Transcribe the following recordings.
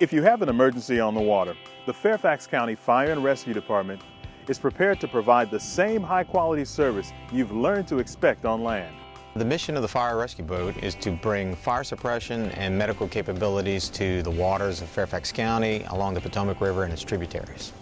If you have an emergency on the water, the Fairfax County Fire and Rescue Department is prepared to provide the same high-quality service you've learned to expect on land. The mission of the fire rescue boat is to bring fire suppression and medical capabilities to the waters of Fairfax County along the Potomac River and its tributaries.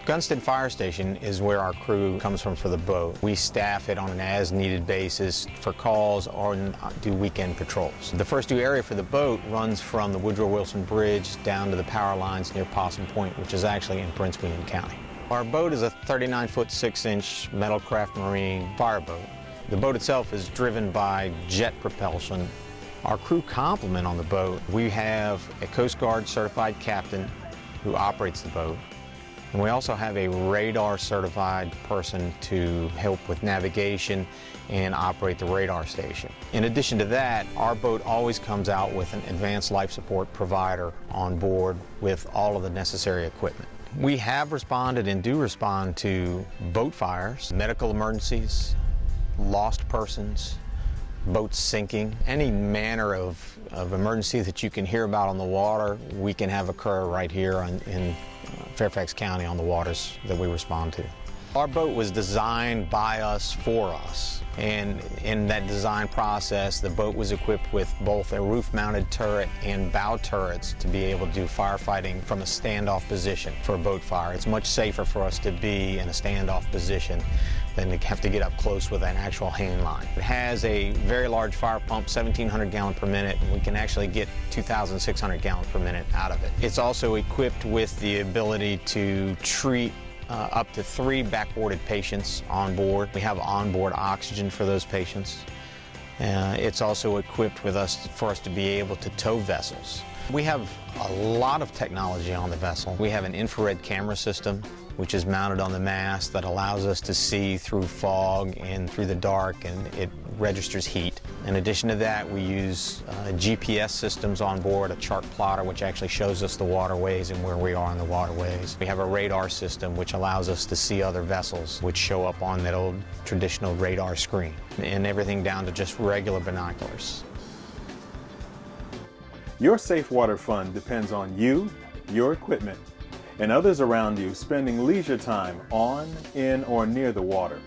Gunston Fire Station is where our crew comes from for the boat. We staff it on an as-needed basis for calls or do weekend patrols. The first due area for the boat runs from the Woodrow Wilson Bridge down to the power lines near Possum Point, which is actually in Prince William County. Our boat is a 39-foot 6-inch Metalcraft Marine fireboat. The boat itself is driven by jet propulsion. Our crew complement on the boat. We have a Coast Guard certified captain who operates the boat. And we also have a radar certified person to help with navigation and operate the radar station. In addition to that, our boat always comes out with an advanced life support provider on board with all of the necessary equipment. We have responded and do respond to boat fires, medical emergencies, lost persons, boats sinking, any manner of emergency that you can hear about on the water, we can have occur right here in Fairfax County on the waters that we respond to. Our boat was designed by us for us, and in that design process, the boat was equipped with both a roof-mounted turret and bow turrets to be able to do firefighting from a standoff position for a boat fire. It's much safer for us to be in a standoff position than to have to get up close with an actual hang line. It has a very large fire pump, 1,700 gallons per minute, and we can actually get 2,600 gallons per minute out of it. It's also equipped with the ability to treat up to 3 backboarded patients on board. We have onboard oxygen for those patients. It's also equipped with for us to be able to tow vessels. We have a lot of technology on the vessel. We have an infrared camera system which is mounted on the mast that allows us to see through fog and through the dark, and it registers heat. In addition to that, we use GPS systems on board, a chart plotter which actually shows us the waterways and where we are on the waterways. We have a radar system which allows us to see other vessels which show up on that old traditional radar screen, and everything down to just regular binoculars. Your safe water fund depends on you, your equipment, and others around you spending leisure time on, in, or near the water.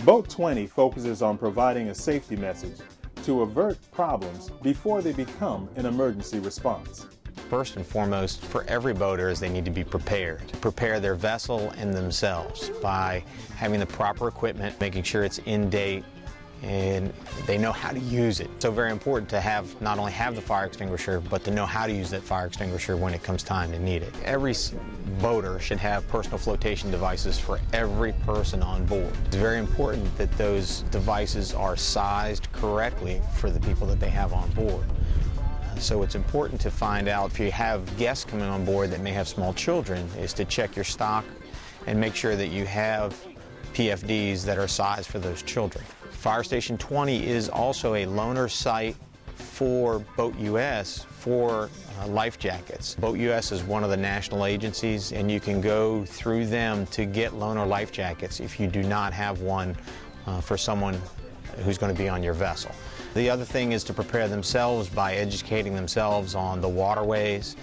Boat 20 focuses on providing a safety message to avert problems before they become an emergency response. First and foremost, for every boater, is they need to be prepared. To prepare their vessel and themselves by having the proper equipment, making sure it's in date, and they know how to use it. So very important to not only have the fire extinguisher, but to know how to use that fire extinguisher when it comes time to need it. Every boater should have personal flotation devices for every person on board. It's very important that those devices are sized correctly for the people that they have on board. So it's important to find out, if you have guests coming on board that may have small children, is to check your stock and make sure that you have PFDs that are sized for those children. Fire Station 20 is also a loaner site for Boat US for life jackets. Boat US is one of the national agencies, and you can go through them to get loaner life jackets if you do not have one for someone who's going to be on your vessel. The other thing is to prepare themselves by educating themselves on the waterways,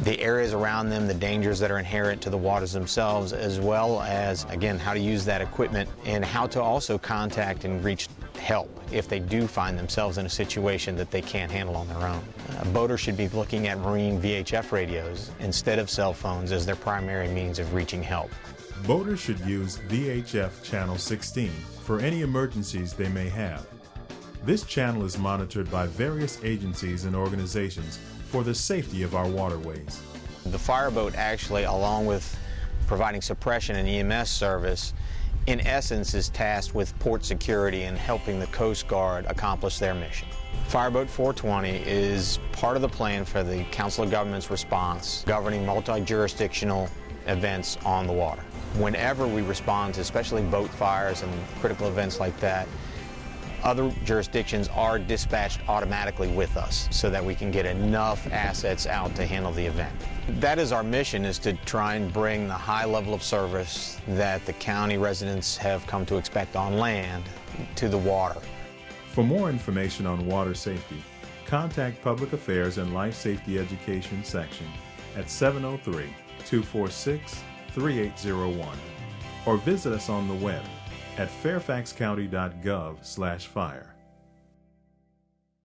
the areas around them, the dangers that are inherent to the waters themselves, as well as, again, how to use that equipment and how to also contact and reach help if they do find themselves in a situation that they can't handle on their own. A boater should be looking at marine VHF radios instead of cell phones as their primary means of reaching help. Boaters should use VHF Channel 16 for any emergencies they may have. This channel is monitored by various agencies and organizations for the safety of our waterways. The fireboat actually, along with providing suppression and EMS service, in essence is tasked with port security and helping the Coast Guard accomplish their mission. Fireboat 420 is part of the plan for the Council of Governments response governing multi-jurisdictional events on the water. Whenever we respond to especially boat fires and critical events like that, other jurisdictions are dispatched automatically with us so that we can get enough assets out to handle the event. That is our mission, is to try and bring the high level of service that the county residents have come to expect on land to the water. For more information on water safety, contact Public Affairs and Life Safety Education section at 703-246-3801 or visit us on the web at fairfaxcounty.gov/fire.